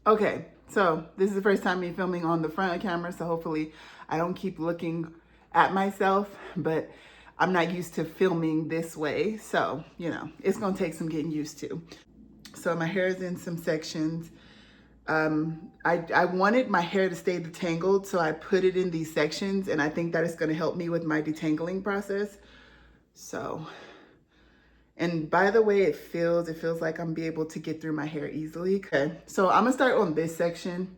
Okay, so this is the first time me filming on the front of camera, so hopefully I don't keep looking at myself, but I'm not used to filming this way, so, you know, it's gonna take some getting used to. So my hair is in some sections. I wanted my hair to stay detangled, so I put it in these sections, and I think that is gonna help me with my detangling process. So, and by the way it feels like I'm be able to get through my hair easily. Okay, so I'm gonna start on this section.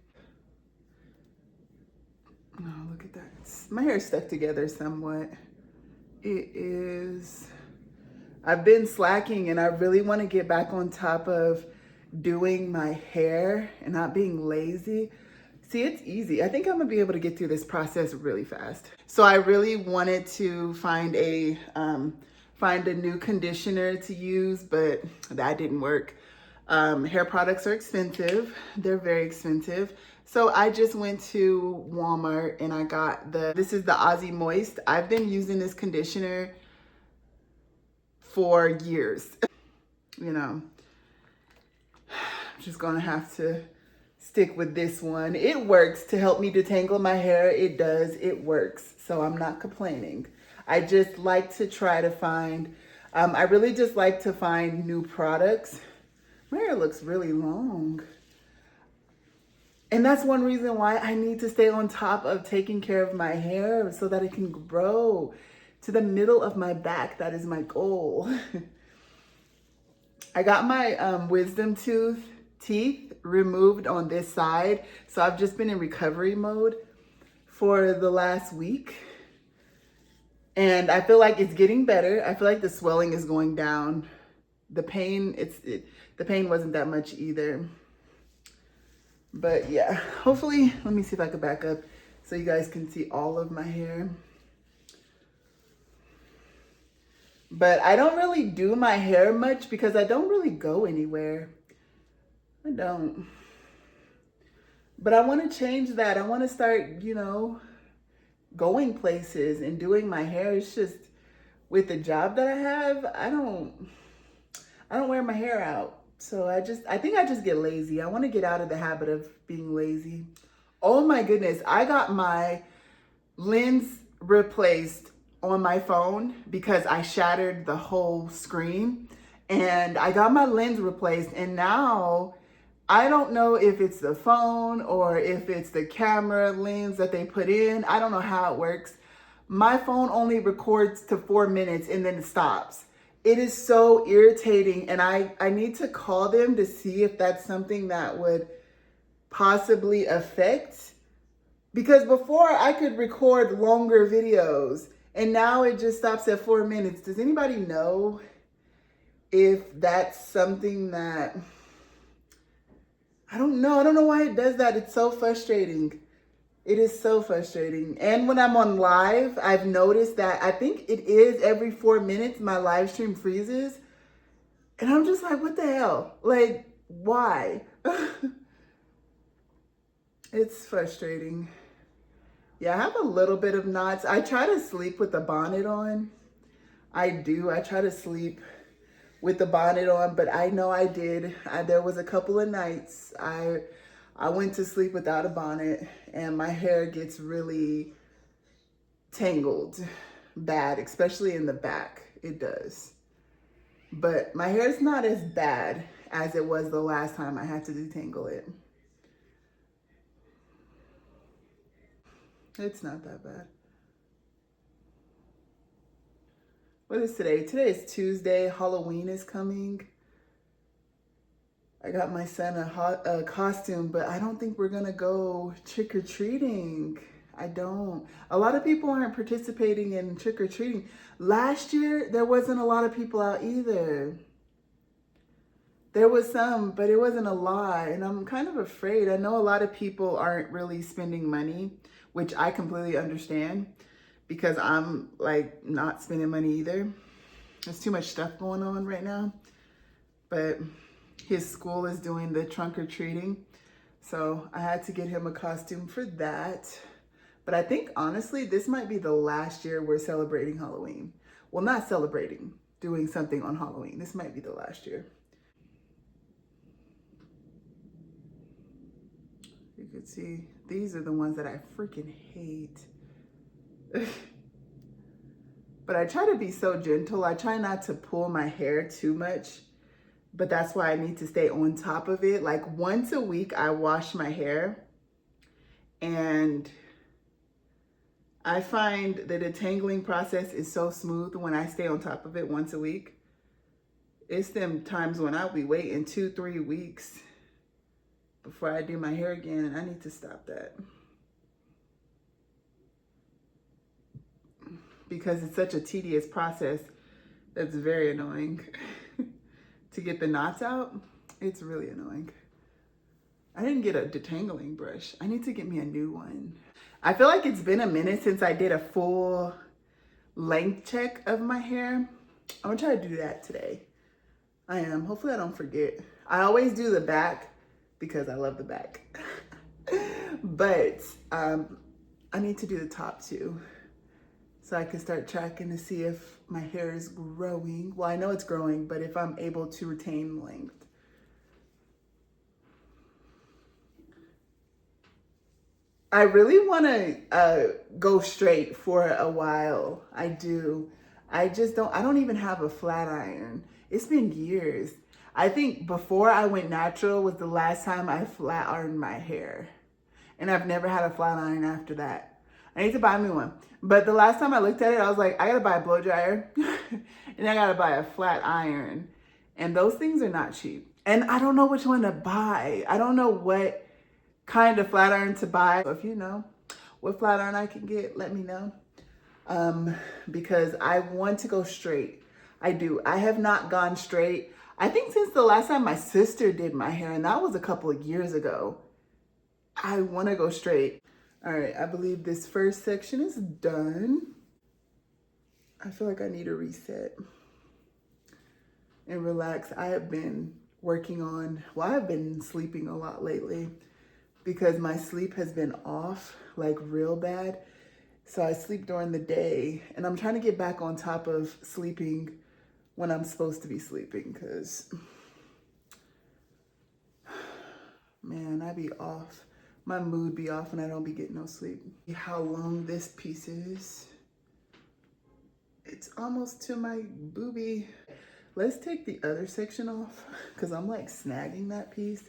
Oh, look at that. My hair is stuck together somewhat. It is, I've been slacking and I really want to get back on top of doing my hair and not being lazy. See, it's easy. I think I'm gonna be able to get through this process really fast. So I really wanted to find a new conditioner to use, but that didn't work. Hair products are expensive. They're very expensive. So I just went to Walmart and I got this is the Aussie Moist. I've been using this conditioner for years. You know, I'm just gonna have to stick with this one. It works to help me detangle my hair. It does, it works. So I'm not complaining. I just like to try to find, I really just like to find new products. My hair looks really long. And that's one reason why I need to stay on top of taking care of my hair so that it can grow to the middle of my back. That is my goal. I got my wisdom teeth removed on this side. So I've just been in recovery mode for the last week. And I feel like it's getting better. I feel like the swelling is going down. The pain, the pain wasn't that much either. But yeah, hopefully, let me see if I can back up so you guys can see all of my hair. But I don't really do my hair much because I don't really go anywhere. I don't. But I want to change that. I want to start, you know, going places and doing my hair. It's just with the job that I have, I don't wear my hair out. So I think I just get lazy. I want to get out of the habit of being lazy. Oh my goodness. I got my lens replaced on my phone because I shattered the whole screen, and I got my lens replaced, and now I don't know if it's the phone or if it's the camera lens that they put in. I don't know how it works. My phone only records to 4 minutes and then it stops. It is so irritating, and I need to call them to see if that's something that would possibly affect, because before I could record longer videos and now it just stops at 4 minutes. Does anybody know if that's something that, I don't know. I don't know why it does that. It's so frustrating. It is so frustrating. And when I'm on live, I've noticed that I think it is every 4 minutes my live stream freezes. And I'm just like, what the hell? Like, why? It's frustrating. Yeah, I have a little bit of knots. I try to sleep with the bonnet on. I do. I try to sleep with the bonnet on, but I know I did. There was a couple of nights I went to sleep without a bonnet and my hair gets really tangled bad, especially in the back. It does. But my hair is not as bad as it was the last time I had to detangle it. It's not that bad. What is today? Today is Tuesday. Halloween is coming. I got my son a costume, but I don't think we're gonna go trick-or-treating. I don't. A lot of people aren't participating in trick-or-treating. Last year, there wasn't a lot of people out either. There was some, but it wasn't a lot. And I'm kind of afraid. I know a lot of people aren't really spending money, which I completely understand because I'm like not spending money either. There's too much stuff going on right now. But his school is doing the trunk or treating. So I had to get him a costume for that. But I think honestly, this might be the last year we're celebrating Halloween. Well, not celebrating, doing something on Halloween. This might be the last year. You could see these are the ones that I freaking hate. But I try to be so gentle. I try not to pull my hair too much, but that's why I need to stay on top of it. Like once a week, I wash my hair, and I find the detangling process is so smooth when I stay on top of it once a week. It's them times when I'll be waiting 2-3 weeks before I do my hair again, and I need to stop that. Because it's such a tedious process that's very annoying. To get the knots out, it's really annoying. I didn't get a detangling brush. I need to get me a new one. I feel like it's been a minute since I did a full length check of my hair. I'm gonna try to do that today. I am. Hopefully I don't forget. I always do the back because I love the back. But I need to do the top too, so I can start tracking to see if my hair is growing. Well, I know it's growing, but if I'm able to retain length. I really want to go straight for a while. I do. I just don't, I don't even have a flat iron. It's been years. I think before I went natural was the last time I flat ironed my hair. And I've never had a flat iron after that. I need to buy me one. But the last time I looked at it, I was like, I gotta buy a blow dryer and I gotta buy a flat iron. And those things are not cheap. And I don't know which one to buy. I don't know what kind of flat iron to buy. So if you know what flat iron I can get, let me know. Because I want to go straight. I do. I have not gone straight. I think since the last time my sister did my hair, and that was a couple of years ago. I want to go straight. All right, I believe this first section is done. I feel like I need a reset and relax. I have been working on, well, I've been sleeping a lot lately because my sleep has been off, like real bad. So I sleep during the day, and I'm trying to get back on top of sleeping when I'm supposed to be sleeping, because, man, I be off. My mood be off and I don't be getting no sleep. How long this piece is. It's almost to my boobie. Let's take the other section off because I'm like snagging that piece.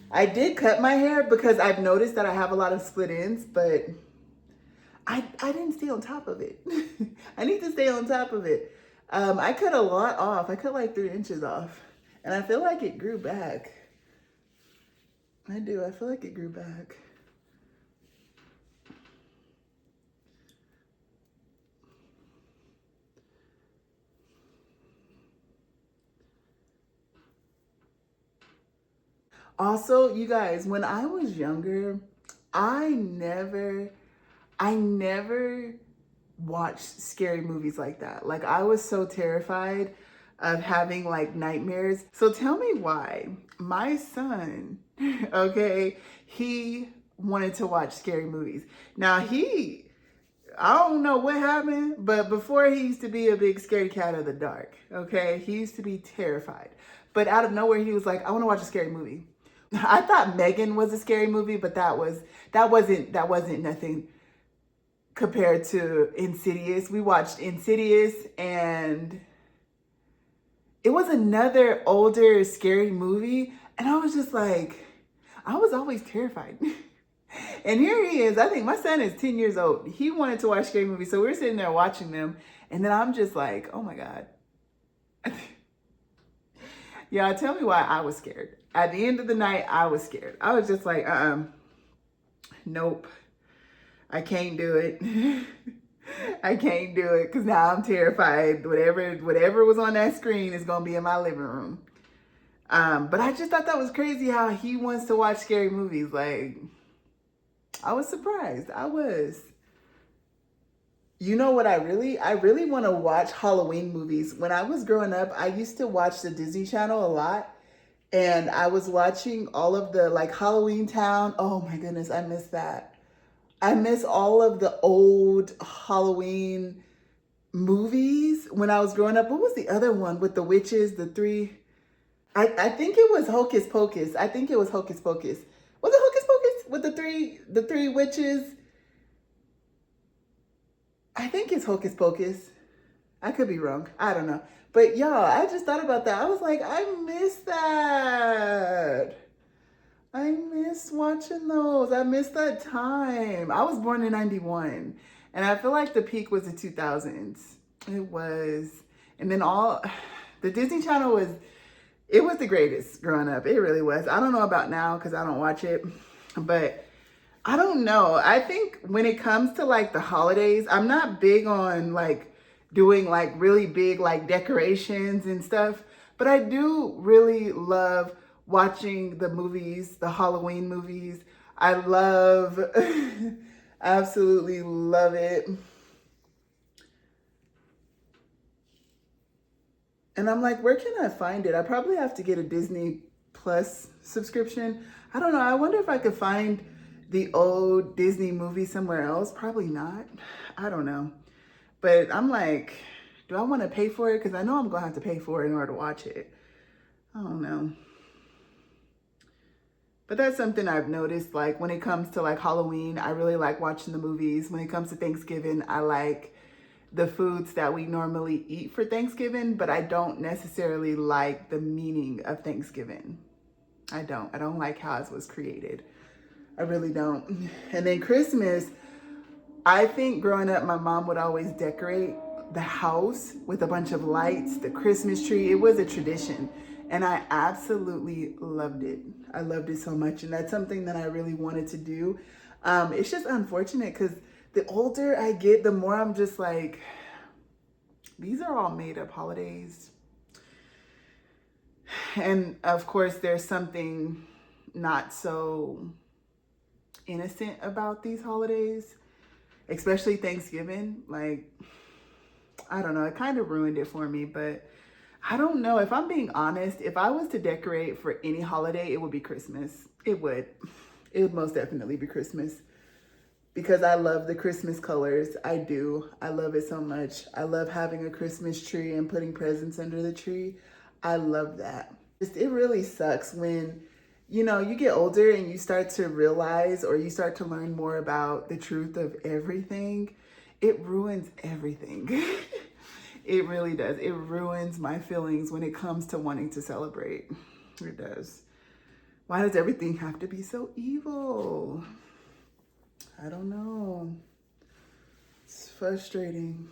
I did cut my hair because I've noticed that I have a lot of split ends, but I didn't stay on top of it. I need to stay on top of it. I cut a lot off. I cut like 3 inches off, and I feel like it grew back. I do. I feel like it grew back. Also, you guys, when I was younger, I never watched scary movies like that. Like, I was so terrified of having like nightmares. So tell me why my son, okay, he wanted to watch scary movies. Now I don't know what happened, but before he used to be a big scaredy cat of the dark, okay? He used to be terrified. But out of nowhere, he was like, I want to watch a scary movie. I thought Megan was a scary movie, but that wasn't nothing compared to Insidious. We watched Insidious, and it was another older scary movie, and I was just like, I was always terrified. And here he is. I think my son is 10 years old. He wanted to watch scary movies, so we're sitting there watching them, and then I'm just like, oh my God. Yeah, tell me why I was scared. At the end of the night, I was scared. I was just like, nope, I can't do it. I can't do it because now I'm terrified. Whatever was on that screen is gonna be in my living room. But I just thought that was crazy how he wants to watch scary movies. Like, I was surprised. I was. You know what I really want to watch Halloween movies. When I was growing up, I used to watch the Disney Channel a lot. And I was watching all of the like Halloween Town. Oh my goodness, I miss that. I miss all of the old Halloween movies when I was growing up. What was the other one with the witches, the three? I think it was Hocus Pocus. I think it was Hocus Pocus. Was it Hocus Pocus with the three witches? I think it's Hocus Pocus. I could be wrong. I don't know. But y'all, I just thought about that. I was like, I miss that. I miss watching those. I miss that time. I was born in 91. And I feel like the peak was the 2000s. It was. And then all the Disney Channel was, it was the greatest growing up. It really was. I don't know about now because I don't watch it. But I don't know. I think when it comes to like the holidays, I'm not big on like doing like really big like decorations and stuff, but I do really love watching the movies, the Halloween movies. I love, absolutely love it. And I'm like, where can I find it? I probably have to get a Disney Plus subscription. I don't know. I wonder if I could find the old Disney movie somewhere else. Probably not. I don't know. But I'm like, do I want to pay for it? Because I know I'm going to have to pay for it in order to watch it. I don't know. But that's something I've noticed. Like when it comes to like Halloween, I really like watching the movies. When it comes to Thanksgiving, I like the foods that we normally eat for Thanksgiving, but I don't necessarily like the meaning of Thanksgiving. I don't. I don't like how it was created. I really don't. And then Christmas, I think growing up, my mom would always decorate the house with a bunch of lights, the Christmas tree. It was a tradition. And I absolutely loved it. I loved it so much. And that's something that I really wanted to do. It's just unfortunate because the older I get, the more I'm just like, these are all made up holidays. And of course, there's something not so innocent about these holidays, especially Thanksgiving. Like, I don't know, it kind of ruined it for me, but I don't know. If I'm being honest, if I was to decorate for any holiday, it would be Christmas. It would. It would most definitely be Christmas because I love the Christmas colors. I do. I love it so much. I love having a Christmas tree and putting presents under the tree. I love that. It really sucks when, you know, you get older and you start to realize or you start to learn more about the truth of everything. It ruins everything. It really does. It ruins my feelings when it comes to wanting to celebrate. It does. Why does everything have to be so evil? I don't know. It's frustrating.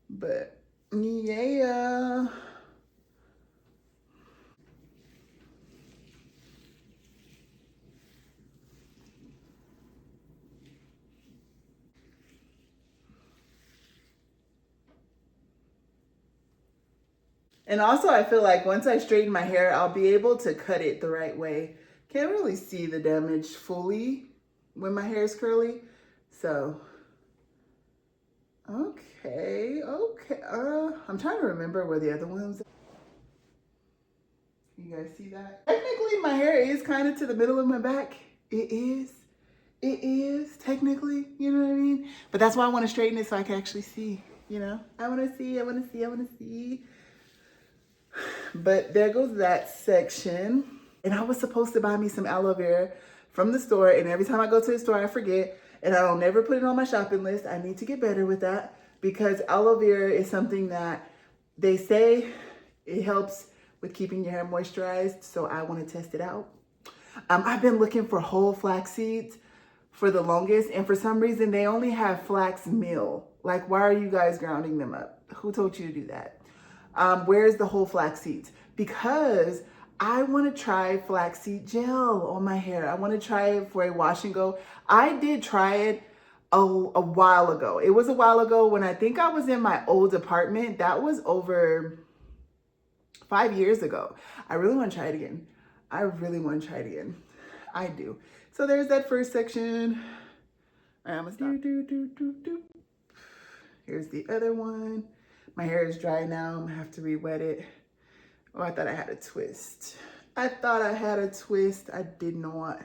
But yeah. And also, I feel like once I straighten my hair, I'll be able to cut it the right way. Can't really see the damage fully when my hair is curly. So, okay. I'm trying to remember where the other ones. You guys see that? Technically, my hair is kind of to the middle of my back. It is. It is technically, you know what I mean? But that's why I want to straighten it so I can actually see, you know? I want to see, I want to see, I want to see. But there goes that section. And I was supposed to buy me some aloe vera from the store. And every time I go to the store, I forget. And I don't never put it on my shopping list. I need to get better with that because aloe vera is something that they say it helps with keeping your hair moisturized. So I want to test it out. I've been looking for whole flax seeds for the longest. And for some reason, they only have flax meal. Like, why are you guys grounding them up? Who told you to do that? Where's the whole flax seeds? Because I want to try flaxseed gel on my hair. I want to try it for a wash and go. I did try it a while ago. It was a while ago when I think I was in my old apartment. That was over 5 years ago. I really want to try it again. I really want to try it again. I do. So there's that first section. All right, I'm gonna stop. Here's the other one. My hair is dry now. I'm gonna have to re-wet it. Oh, I thought I had a twist. I thought I had a twist. I did not.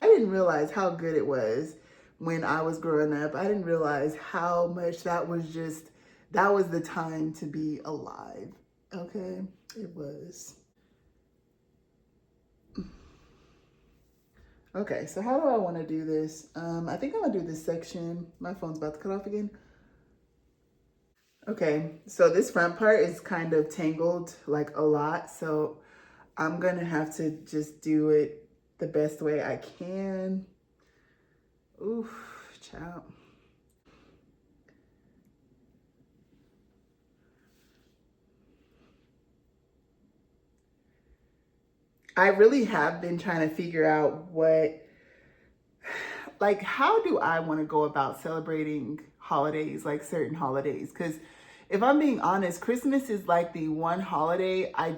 I didn't realize how good it was when I was growing up. I didn't realize how much that was the time to be alive. Okay, it was. Okay, so how do I want to do this? I think I'm gonna do this section. My phone's about to cut off again. Okay, so this front part is kind of tangled like a lot, so I'm gonna have to just do it the best way I can. Oof, child. I really have been trying to figure out like, how do I want to go about celebrating holidays, like certain holidays? Because if I'm being honest, Christmas is like the one holiday I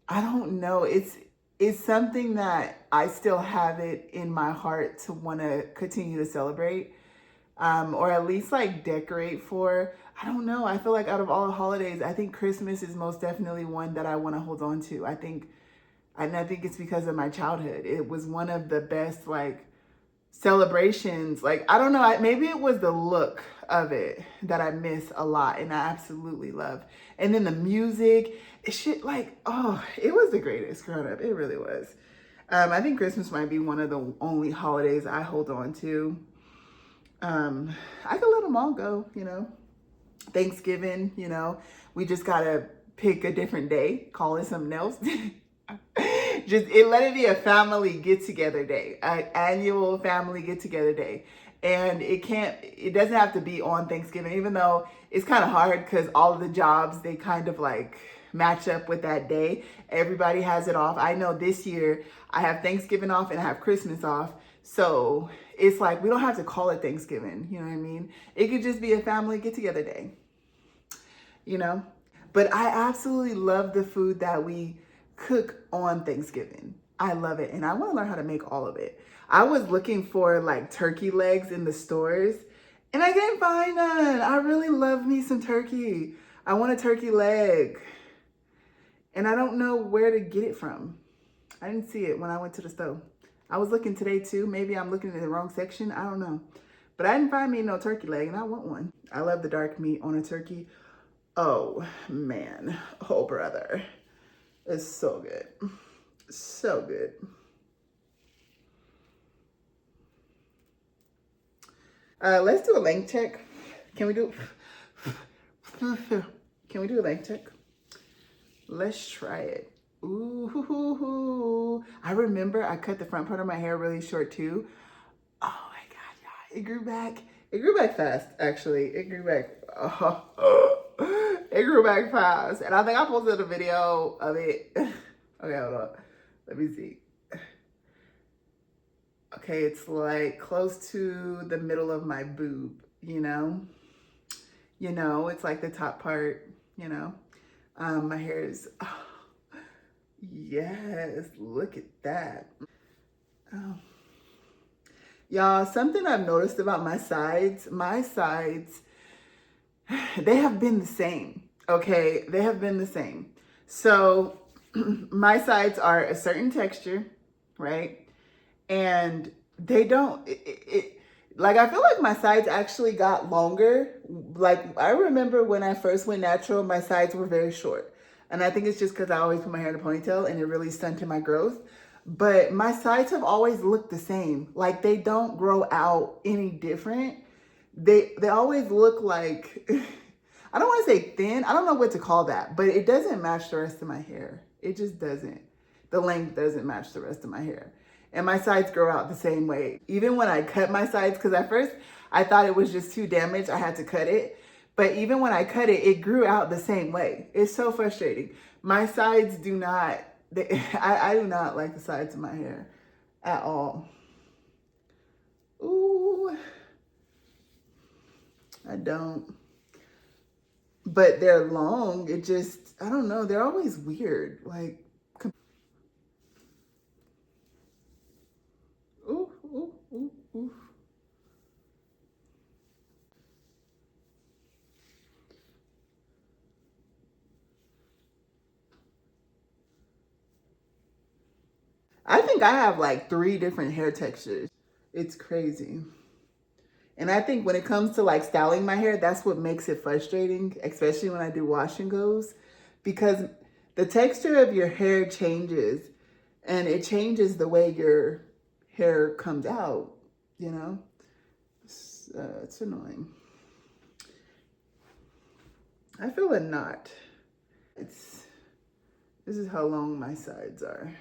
don't know. It's something that I still have it in my heart to want to continue to celebrate, or at least like decorate for. I don't know. I feel like out of all the holidays, I think Christmas is most definitely one that I want to hold on to. And I think it's because of my childhood. It was one of the best like celebrations. Like, I don't know, maybe it was the look of it that I miss a lot and I absolutely love. And then the music, it shit like, oh, it was the greatest growing up. It really was. I think Christmas might be one of the only holidays I hold on to. I could let them all go, you know. Thanksgiving, you know, we just gotta pick a different day, call it something else. Let it be a family get together day, an annual family get together day. And it doesn't have to be on Thanksgiving, even though it's kind of hard because all of the jobs, they kind of like match up with that day. Everybody has it off. I know this year I have Thanksgiving off and I have Christmas off. So it's like we don't have to call it Thanksgiving. You know what I mean? It could just be a family get together day, you know? But I absolutely love the food that we cook on Thanksgiving. I love it. And I want to learn how to make all of it. I was looking for like turkey legs in the stores and I can't find none. I really love me some turkey. I want a turkey leg and I don't know where to get it from. I didn't see it when I went to the store. I was looking today too. Maybe I'm looking in the wrong section. I don't know. But I didn't find me no turkey leg and I want one. I love the dark meat on a turkey. Oh man. Oh brother. It's so good. So good. Let's do a length check. Can we do Can we do a length check? Let's try it. Ooh, I remember I cut the front part of my hair really short too. Oh my god, y'all. It grew back. It grew back fast, actually. It grew back. It grew back fast. And I think I posted a video of it. Okay, hold on. Let me see. Okay, it's like close to the middle of my boob, you know? You know, it's like the top part, you know? My hair is, oh, yes, look at that. Oh. Y'all, something I've noticed about my sides, they have been the same, okay? They have been the same. So my sides are a certain texture, right? And they don't, like, I feel like my sides actually got longer. Like, I remember when I first went natural, my sides were very short. And I think it's just because I always put my hair in a ponytail and it really stunted my growth. But my sides have always looked the same. Like, they don't grow out any different. They always look like, I don't want to say thin. I don't know what to call that, but it doesn't match the rest of my hair. It just doesn't. The length doesn't match the rest of my hair. And my sides grow out the same way. Even when I cut my sides, because at first I thought it was just too damaged, I had to cut it. But even when I cut it, it grew out the same way. It's so frustrating. My sides do not, I do not like the sides of my hair at all. Ooh, I don't. But they're long. It just, I don't know. They're always weird. Like, ooh, ooh, ooh, ooh. I think I have like 3 different hair textures. It's crazy. And I think when it comes to like styling my hair, that's what makes it frustrating, especially when I do wash and goes, because the texture of your hair changes and it changes the way your hair comes out, you know? It's annoying. I feel a knot. It's This is how long my sides are.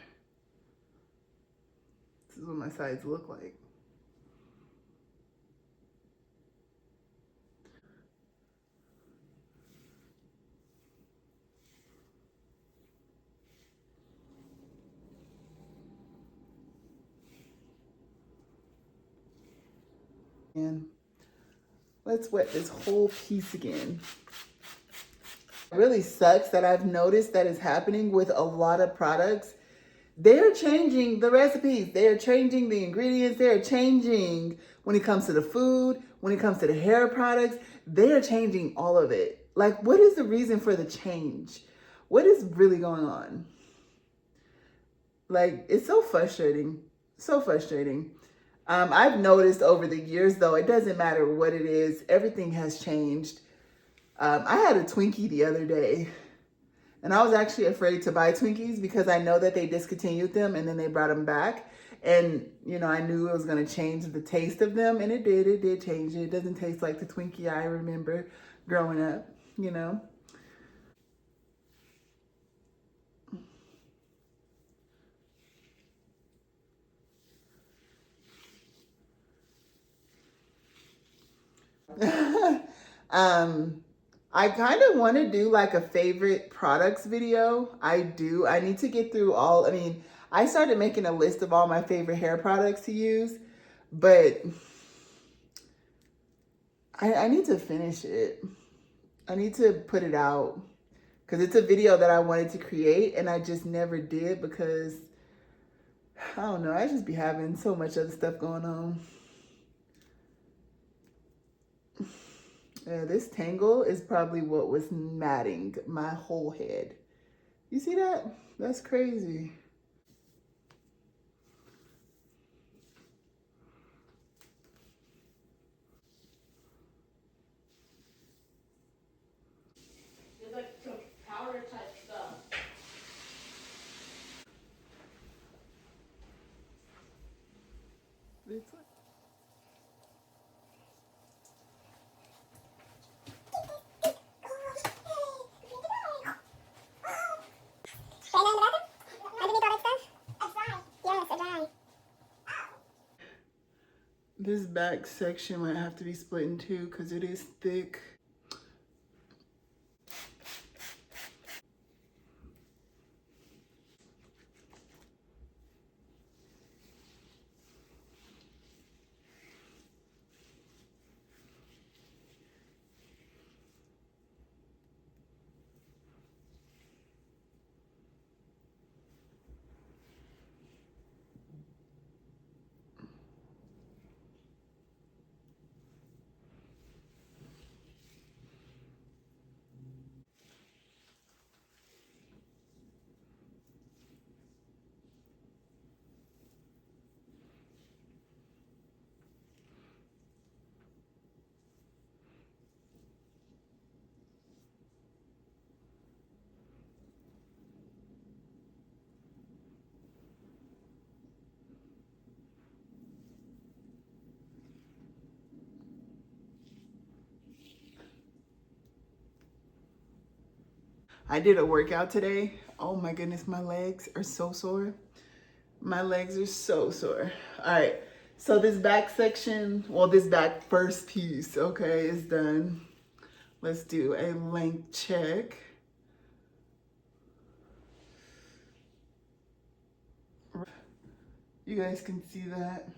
This is what my sides look like. And let's wet this whole piece again. It really sucks that I've noticed that is happening with a lot of products. They're changing the recipes. They're changing the ingredients. They're changing when it comes to the food, when it comes to the hair products. They're changing all of it. Like, what is the reason for the change? What is really going on? Like, it's so frustrating. So frustrating. I've noticed over the years, though, it doesn't matter what it is, everything has changed. I had a Twinkie the other day, and I was actually afraid to buy Twinkies because I know that they discontinued them and then they brought them back. And, you know, I knew it was going to change the taste of them, and it did. It did change it. It doesn't taste like the Twinkie I remember growing up, you know. um, I kind of want to do like a favorite products video. I do. I need to get through all. I mean, I started making a list of all my favorite hair products to use, but I need to finish it. I need to put it out because it's a video that I wanted to create and I just never did because I don't know. I just be having so much other stuff going on. Yeah, this tangle is probably what was matting my whole head. You see that? That's crazy. It's like some powder type stuff. It's like this back section might have to be split in two because it is thick. I did a workout today. Oh my goodness, my legs are so sore. My legs are so sore. All right, so this back section, well, this back first piece, okay, is done. Let's do a length check. You guys can see that.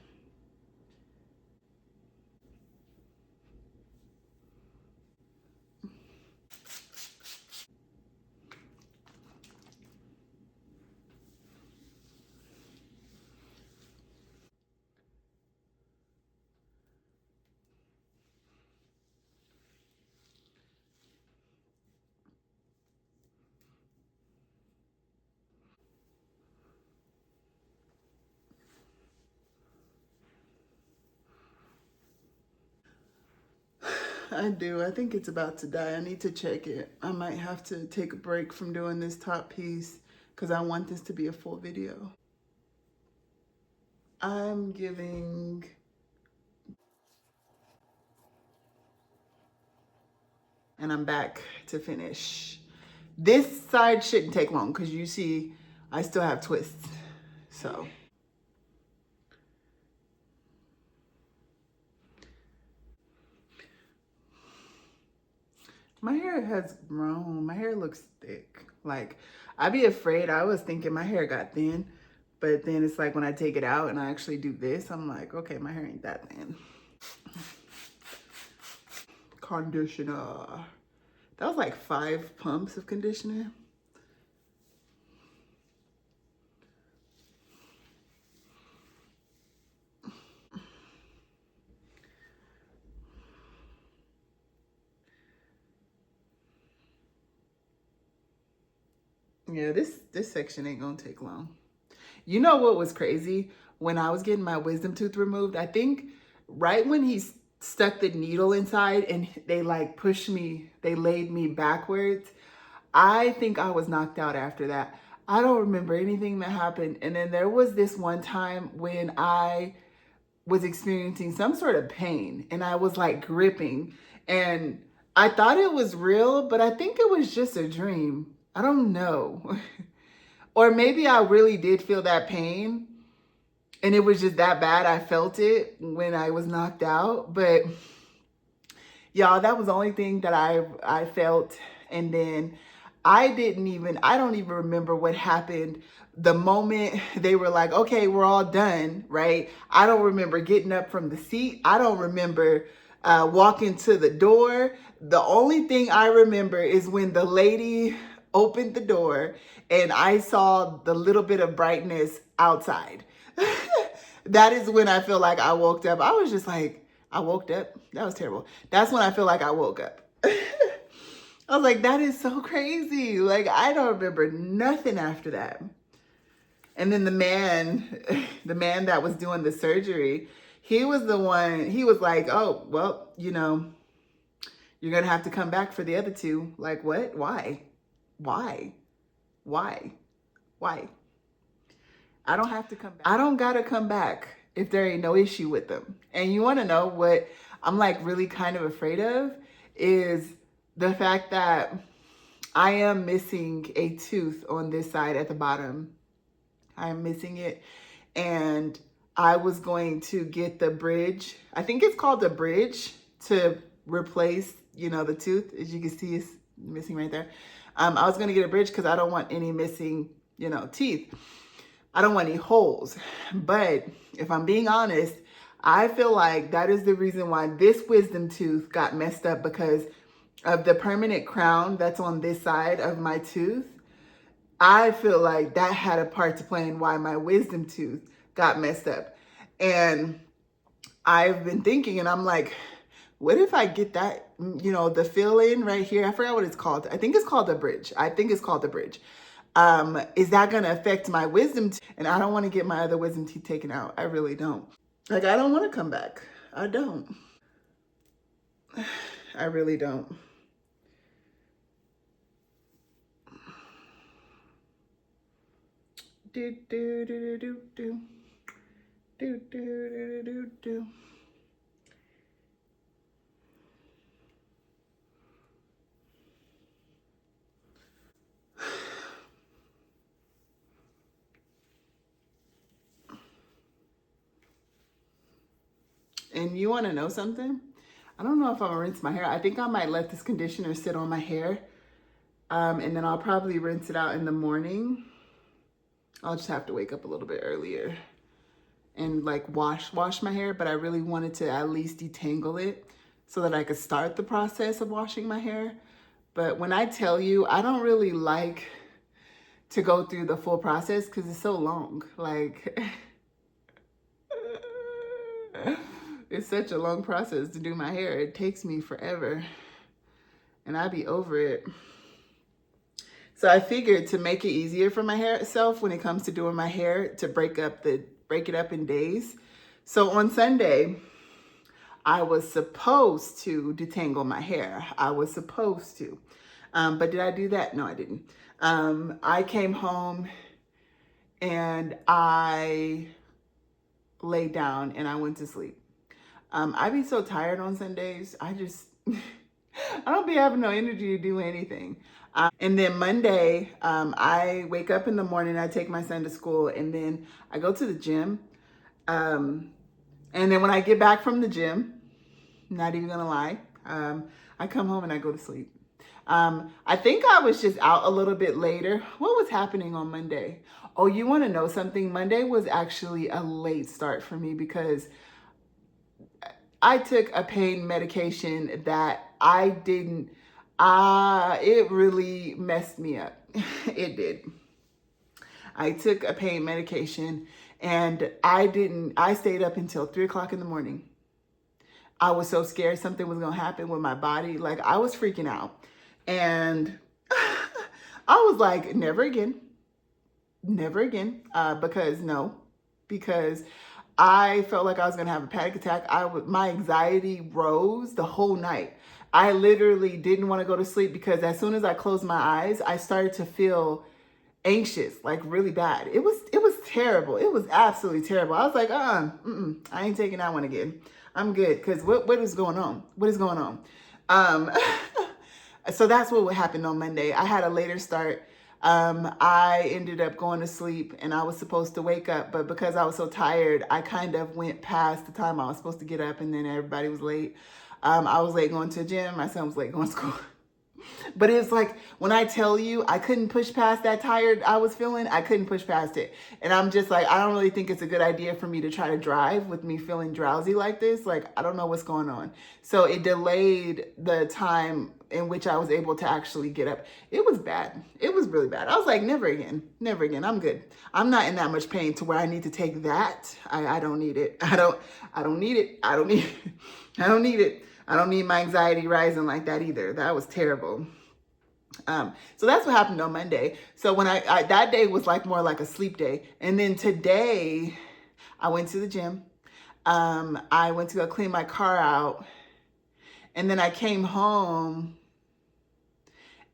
I do. I think it's about to die. I need to check it. I might have to take a break from doing this top piece because I want this to be a full video. I'm giving... And I'm back to finish. This side shouldn't take long because you see I still have twists. So... My hair has grown. My hair looks thick. Like, I'd be afraid. I was thinking my hair got thin. But then it's like when I take it out and I actually do this, I'm like, okay, my hair ain't that thin. Conditioner. That was like 5 pumps of conditioner. Yeah, this section ain't gonna take long. You know what was crazy? When I was getting my wisdom tooth removed, I think right when he stuck the needle inside and they like pushed me, they laid me backwards, I think I was knocked out after that. I don't remember anything that happened. And then there was this one time when I was experiencing some sort of pain and I was like gripping and I thought it was real, but I think it was just a dream. I don't know. Or maybe I really did feel that pain and it was just that bad. I felt it when I was knocked out, but y'all, that was the only thing that I felt. And then I don't even remember what happened the moment they were like, okay, we're all done, right? I don't remember getting up from the seat. I don't remember walking to the door. The only thing I remember is when the lady opened the door and I saw the little bit of brightness outside. That is when I feel like I woke up. I was just like, I woke up. That was terrible. That's when I feel like I woke up. I was like, that is so crazy. Like, I don't remember nothing after that. And then the man that was doing the surgery, he was the one, he was like, oh, well, you know, you're going to have to come back for the other 2. Like, what? Why? Why? Why? Why? I don't have to come back. I don't got to come back if there ain't no issue with them. And you want to know what I'm like really kind of afraid of is the fact that I am missing a tooth on this side at the bottom. I am missing it. And I was going to get the bridge. I think it's called a bridge to replace, you know, the tooth. As you can see, it's missing right there. I was going to get a bridge because I don't want any missing, you know, teeth. I don't want any holes. But if I'm being honest, I feel like that is the reason why this wisdom tooth got messed up, because of the permanent crown that's on this side of my tooth. I feel like that had a part to play in why my wisdom tooth got messed up. And I've been thinking, and I'm like, what if I get that, you know, the fill-in right here? I forgot what it's called. I think it's called a bridge. I think it's called the bridge. Is that going to affect my wisdom teeth? And I don't want to get my other wisdom teeth taken out. I really don't. Like, I don't want to come back. I don't. I really don't. Do, do, do, do, do, do, do, do, do, do. And you want to know something? I don't know if I'm gonna rinse my hair. I think I might let this conditioner sit on my hair. And then I'll probably rinse it out in the morning. I'll just have to wake up a little bit earlier and like wash my hair. But I really wanted to at least detangle it so that I could start the process of washing my hair. But when I tell you, I don't really like to go through the full process because it's so long. Like, it's such a long process to do my hair. It takes me forever and I'd be over it. So I figured to make it easier for my hair itself when it comes to doing my hair, to break it up in days. So on Sunday, I was supposed to detangle my hair. I was supposed to. But did I do that? No, I didn't. I came home and I laid down and I went to sleep. I be so tired on Sundays. I just, I don't be having no energy to do anything. And then Monday, I wake up in the morning, I take my son to school, and then I go to the gym. Um, and then when I get back from the gym, not even gonna lie, I come home and I go to sleep. I think I was just out a little bit later. What was happening on Monday? Oh, you want to know something? Monday was actually a late start for me because I took a pain medication that I didn't, it really messed me up. It did. I took a pain medication and I stayed up until 3 o'clock in the morning. I was so scared something was going to happen with my body. Like I was freaking out. And I was like, never again, never again. Because I felt like I was going to have a panic attack. My anxiety rose the whole night. I literally didn't want to go to sleep because as soon as I closed my eyes, I started to feel anxious, like really bad. It was terrible. It was absolutely terrible. I was like, I ain't taking that one again. I'm good. Because what is going on? What is going on? Um, so that's what happened on Monday. I had a later start. I ended up going to sleep and I was supposed to wake up, but because I was so tired, I kind of went past the time I was supposed to get up and then everybody was late. I was late going to the gym. My son was late going to school. But it's like when I tell you I couldn't push past that tired I was feeling, I couldn't push past it. And I'm just like, I don't really think it's a good idea for me to try to drive with me feeling drowsy like this. Like, I don't know what's going on. So it delayed the time in which I was able to actually get up. It was bad. It was really bad. I was like, never again, never again. I'm good. I'm not in that much pain to where I need to take that. I don't need it. I don't need it. I don't need it. I don't need it. I don't need my anxiety rising like that either. That was terrible. So that's what happened on Monday. So when I that day was like more like a sleep day. And then today I went to the gym. I went to go clean my car out. And then I came home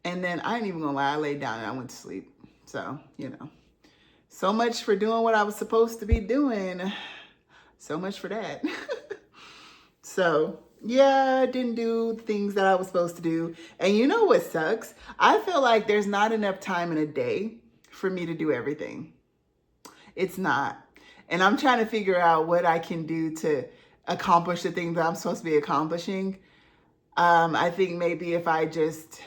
and then I ain't even gonna lie, I laid down and I went to sleep. So, so much for doing what I was supposed to be doing. So much for that. So yeah, I didn't do things that I was supposed to do. And you know what sucks? I feel like there's not enough time in a day for me to do everything. It's not. And I'm trying to figure out what I can do to accomplish the things that I'm supposed to be accomplishing. I think maybe if I just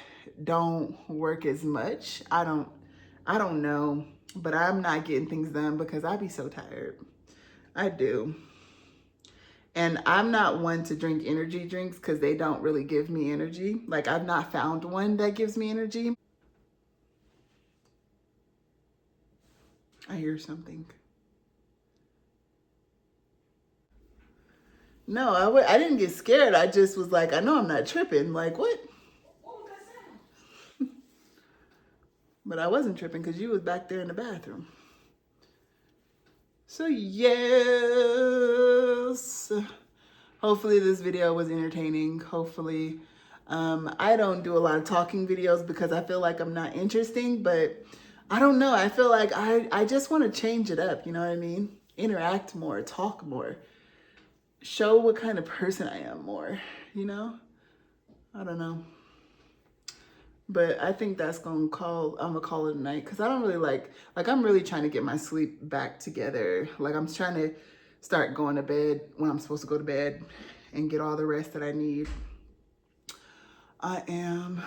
don't work as much, I don't know, but I'm not getting things done because I be so tired. I do. And I'm not one to drink energy drinks because they don't really give me energy. Like, I've not found one that gives me energy. I hear something. No, I didn't get scared. I just was like, I know I'm not tripping. Like, what? What was that sound? But I wasn't tripping because you was back there in the bathroom. So, yes. Hopefully this video was entertaining. Hopefully, I don't do a lot of talking videos because I feel like I'm not interesting, but I don't know. I feel like I just want to change it up. You know what I mean? Interact more, talk more, show what kind of person I am more, I don't know. But I think that's I'm gonna call it a night because I don't really like I'm really trying to get my sleep back together. Like I'm trying to start going to bed when I'm supposed to go to bed and get all the rest that I need. I am.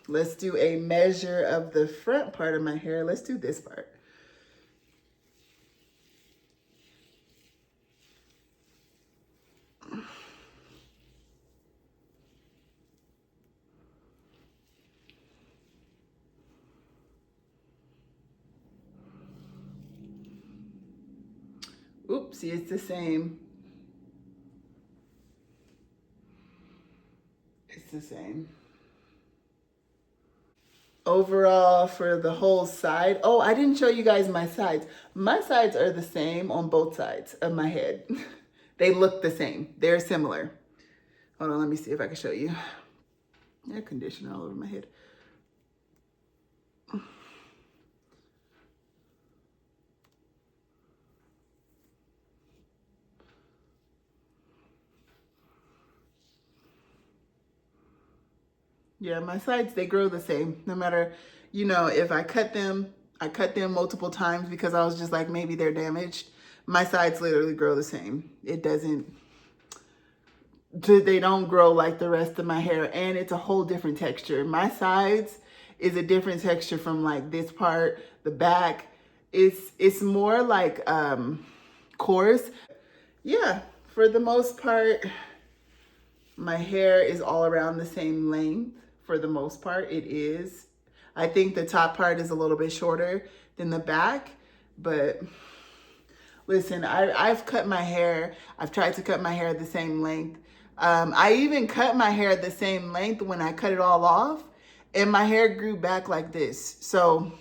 Let's do a measure of the front part of my hair. Let's do this part. Oopsie, it's the same. It's the same. Overall for the whole side. Oh, I didn't show you guys my sides. My sides are the same on both sides of my head. They look the same. They're similar. Hold on, let me see if I can show you. Air conditioner all over my head. Yeah, my sides, they grow the same. No matter, you know, if I cut them multiple times because I was just like, maybe they're damaged. My sides literally grow the same. It doesn't, they don't grow like the rest of my hair, and it's a whole different texture. My sides is a different texture from like this part, the back. It's more like coarse. Yeah, for the most part, my hair is all around the same length. For the most part, it is. I think the top part is a little bit shorter than the back, but listen, I've cut my hair. I've tried to cut my hair the same length. I even cut my hair the same length when I cut it all off, and my hair grew back like this. So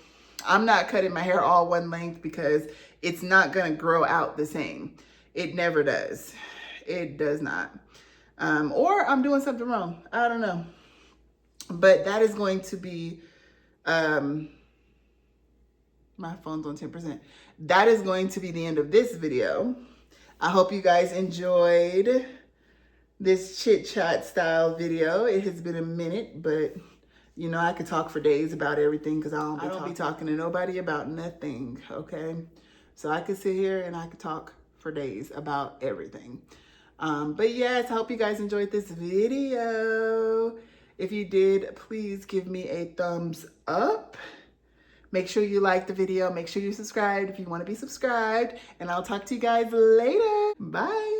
I'm not cutting my hair all one length because it's not gonna grow out the same. It never does. It does not. Or I'm doing something wrong. I don't know. But that is going to be, my phone's on 10%. That is going to be the end of this video. I hope you guys enjoyed this chit chat style video. It has been a minute, but you know, I could talk for days about everything because I don't be talking to nobody about nothing, okay? So I could sit here and I could talk for days about everything. But yes, I hope you guys enjoyed this video. If you did, please give me a thumbs up. Make sure you like the video. Make sure you subscribe if you want to be subscribed. And I'll talk to you guys later. Bye.